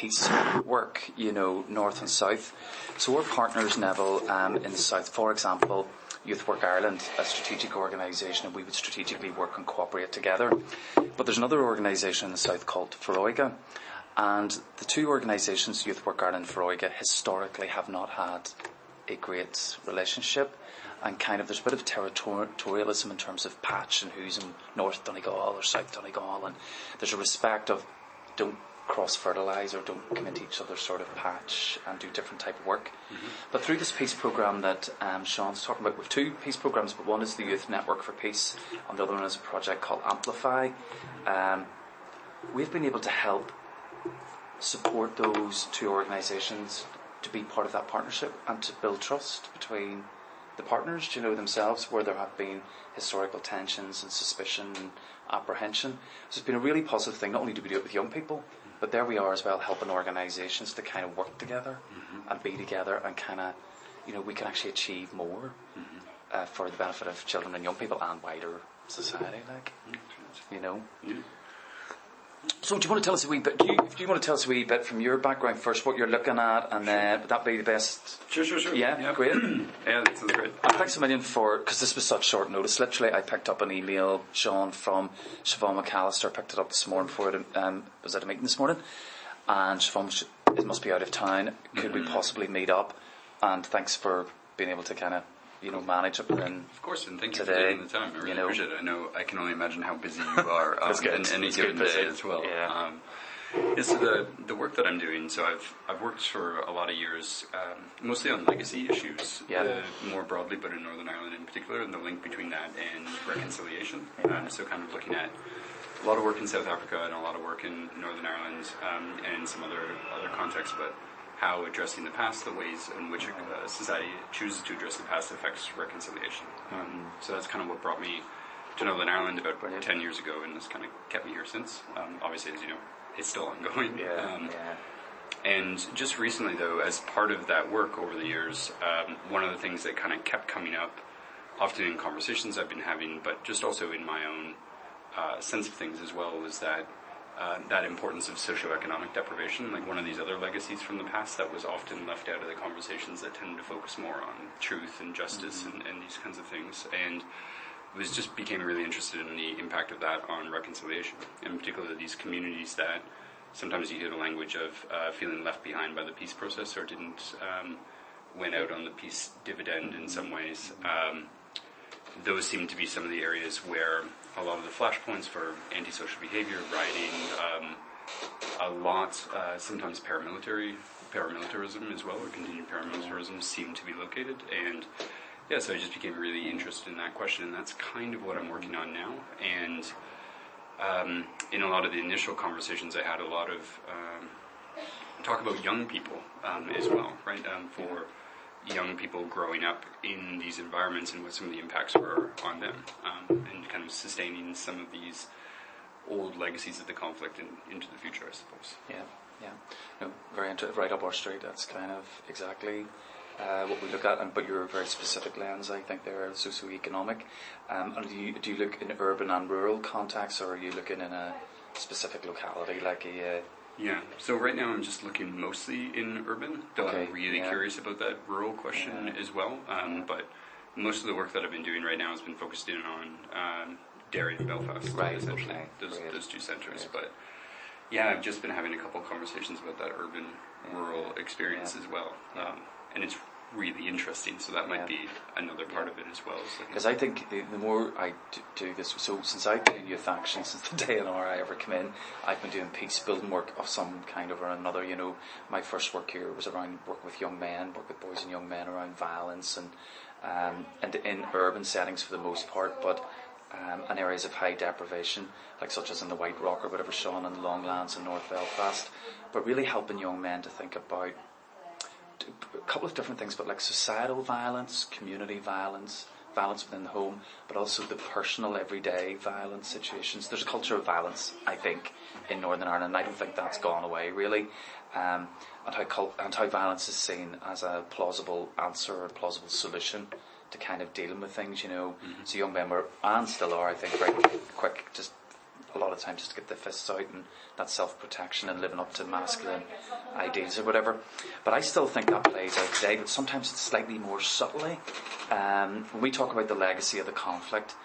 peace work, north and south. So we're partners, Neville, in the south. For example, Youth Work Ireland, a strategic organisation, and we would strategically work and cooperate together. But there's another organisation in the south called Foróige, and the two organisations, Youth Work Ireland and Foróige, historically have not had a great relationship, and there's a bit of territorialism in terms of patch and who's in North Donegal or South Donegal, and there's a respect of don't cross-fertilise or don't come into each other's sort of patch and do different type of work. Mm-hmm. But through this peace programme that Sean's talking about, we have two peace programmes, but one is the Youth Network for Peace and the other one is a project called Amplify. We've been able to help support those two organisations to be part of that partnership and to build trust between the partners, themselves, where there have been historical tensions and suspicion and apprehension. So it's been a really positive thing. Not only do we do it with young people, but there we are as well, helping organisations to kind of work together and be together and we can actually achieve more for the benefit of children and young people and wider society, Yeah. So do you want to tell us a wee bit, do you want to tell us a wee bit from your background first, what you're looking at, and then would that be the best? Sure. Yeah, great. Yeah, that sounds great. And thanks a million because this was such short notice. Literally, I picked up an email, Sean, from Siobhan McAllister, picked it up this morning before it was at a meeting this morning, and Siobhan, it must be out of town. Could we possibly meet up? And thanks for being able to manage it. Of course, and thank you for taking the time. I really appreciate it. I can only imagine how busy you are in any given day as well. Yeah. So the work that I'm doing, so I've worked for a lot of years, mostly on legacy issues, more broadly, but in Northern Ireland in particular, and the link between that and reconciliation. So kind of looking at a lot of work in South Africa and a lot of work in Northern Ireland and some other contexts, but how addressing the past, the ways in which a society chooses to address the past affects reconciliation. So that's kind of what brought me to Northern Ireland about 10 years ago, and has kind of kept me here since. Obviously, as you know, it's still ongoing. And just recently, though, as part of that work over the years, one of the things that kind of kept coming up, often in conversations I've been having, but just also in my own sense of things as well, was that that importance of socioeconomic deprivation, like one of these other legacies from the past that was often left out of the conversations that tended to focus more on truth and justice and these kinds of things. And became really interested in the impact of that on reconciliation, in particular these communities that sometimes you hear the language of feeling left behind by the peace process or didn't win out on the peace dividend in some ways. Those seem to be some of the areas where a lot of the flashpoints for antisocial behavior, rioting, a lot, sometimes paramilitarism as well, or continued paramilitarism seem to be located. And so I just became really interested in that question, and that's kind of what I'm working on now. And in a lot of the initial conversations, I had a lot of talk about young people as well, right? For young people growing up in these environments and what some of the impacts were on them, and kind of sustaining some of these old legacies of the conflict into the future, I suppose. Yeah. No, very interesting. Right up our street. That's kind of exactly what we look at, but you're a very specific lens, I think, there, socioeconomic. And do you look in urban and rural contexts, or are you looking in a specific locality, like a... Yeah, so right now I'm just looking mostly in urban, though I'm really curious about that rural question as well. But most of the work that I've been doing right now has been focused in on Derry and Belfast, essentially, those two centres. But I've just been having a couple of conversations about that urban-rural experience as well. And it's really interesting, so that might be another part of it as well. Because I think the more I do this, so since I've been in Youth Action, since the day I ever came in, I've been doing peace building work of some kind or another. My first work here was around work with young men, work with boys and young men around violence and in urban settings for the most part, but and areas of high deprivation, like such as in the White Rock or whatever, Sean, and the Longlands in North Belfast, but really helping young men to think about a couple of different things, but like societal violence, community violence, violence within the home, but also the personal everyday violence situations. There's a culture of violence, I think, in Northern Ireland, and I don't think that's gone away really. And how violence is seen as a plausible answer or a plausible solution to kind of dealing with things, So young men were, and still are, I think, very quick, just a lot of times just to get the fists out and that self-protection and living up to masculine ideals or whatever. But I still think that plays out today, but sometimes it's slightly more subtly. When we talk about the legacy of the conflict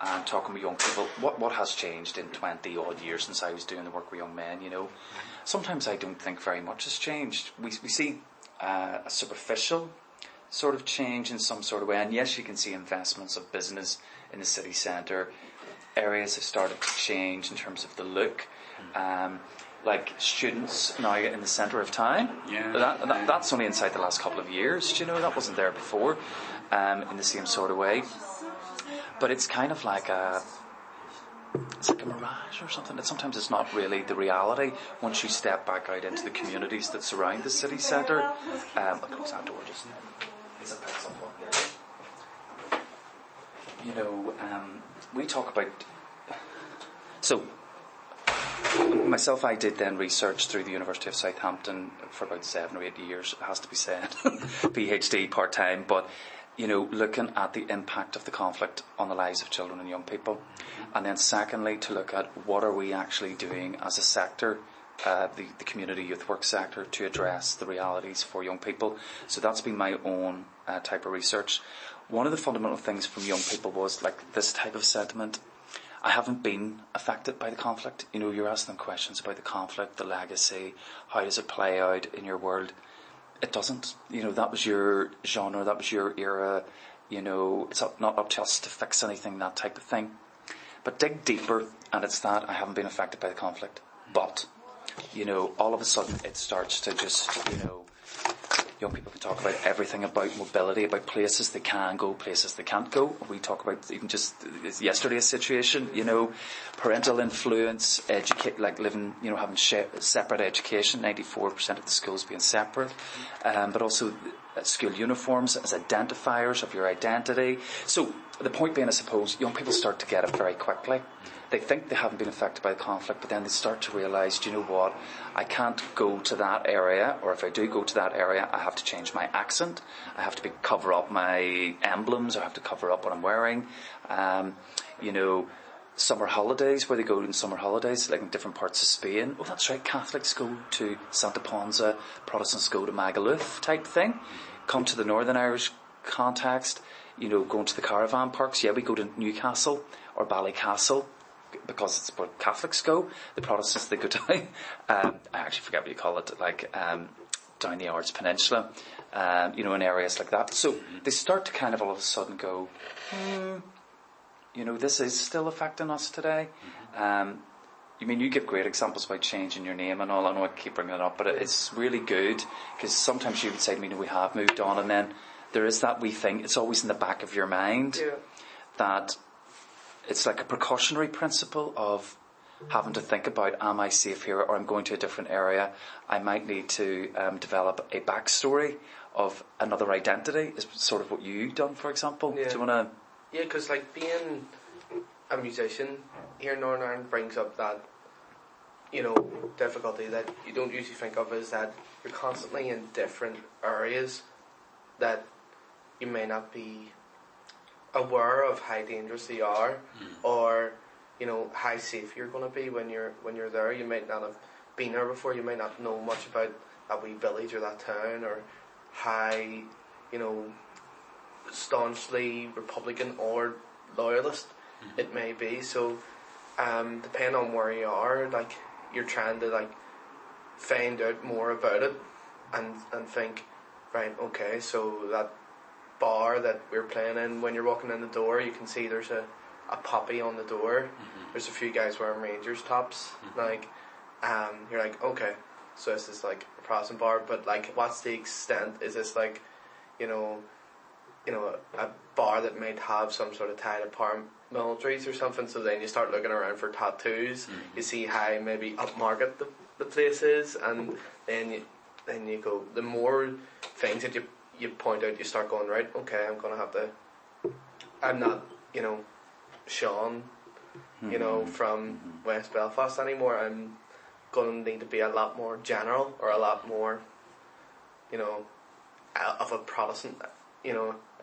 and talking with young people, what has changed in 20 odd years since I was doing the work with young men, Sometimes I don't think very much has changed. We see a superficial sort of change in some sort of way, and yes, you can see investments of business in the city centre. Areas have started to change in terms of the look. Like students now in the centre of town. That's only inside the last couple of years. That wasn't there before in the same sort of way. But it's kind of like it's like a mirage or something. Sometimes it's not really the reality once you step back out into the communities that surround the city centre. I'll close that door just now. It's a picks up on we talk about... So, myself, I did then research through the University of Southampton for about 7 or 8 years, it has to be said. PhD, part-time, but... looking at the impact of the conflict on the lives of children and young people. And then secondly, to look at what are we actually doing as a sector, the community youth work sector, to address the realities for young people. So that's been my own type of research. One of the fundamental things from young people was like this type of sentiment. I haven't been affected by the conflict. You're asking them questions about the conflict, the legacy, how does it play out in your world. It doesn't. That was your genre, that was your era. It's not up to us to fix anything, that type of thing. But dig deeper, and it's that I haven't been affected by the conflict. But, all of a sudden it starts to just, young people can talk about everything about mobility, about places they can go, places they can't go. We talk about even just yesterday's situation, parental influence, living, having separate education, 94% of the schools being separate, but also school uniforms as identifiers of your identity. So the point being, I suppose, young people start to get it very quickly. They think they haven't been affected by the conflict, but then they start to realise, do you know what, I can't go to that area, or if I do go to that area, I have to change my accent, I have to cover up my emblems, I have to cover up what I'm wearing. Summer holidays, where they go in summer holidays, like in different parts of Spain. Oh, that's right, Catholics go to Santa Ponsa, Protestants go to Magaluf type thing. Come to the Northern Irish context, going to the caravan parks. Yeah, we go to Newcastle or Ballycastle, because it's where Catholics go. The Protestants, they go down. I actually forget what you call it, down the Ards Peninsula, in areas like that. So they start to kind of all of a sudden go, this is still affecting us today. You give great examples about changing your name and all. I know I keep bringing it up, but it's really good, because sometimes you would say to me, we have moved on, and then there is that wee thing. It's always in the back of your mind that it's like a precautionary principle of having to think about, am I safe here, or I'm going to a different area. I might need to develop a backstory of another identity, is sort of what you've done, for example. Yeah. Do you want to... Yeah, because being a musician here in Northern Ireland brings up that, difficulty that you don't usually think of, is that you're constantly in different areas that you may not be aware of how dangerous they are, or how safe you're going to be when you're there. You might not have been there before. You might not know much about that wee village or that town, or how staunchly Republican or loyalist it may be. So depending on where you are, you're trying to find out more about it and think, right, okay, so that bar that we're playing in, when you're walking in the door, you can see there's a poppy on the door. There's a few guys wearing Rangers tops. You're like, okay, so this is a Protestant bar, but what's the extent? Is this a bar that might have some sort of tie to paramilitaries or something? So then you start looking around for tattoos. You see how maybe upmarket the place is, and then you go, the more things that you point out, you start going, right, okay, I'm not, Sean, from West Belfast anymore. I'm going to need to be a lot more general, or a lot more, of a Protestant,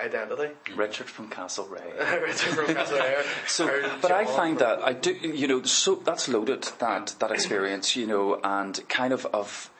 identity. Richard from Castlereagh. Richard from Castlereagh. So, but I find that I do, so that's loaded, that experience, and kind of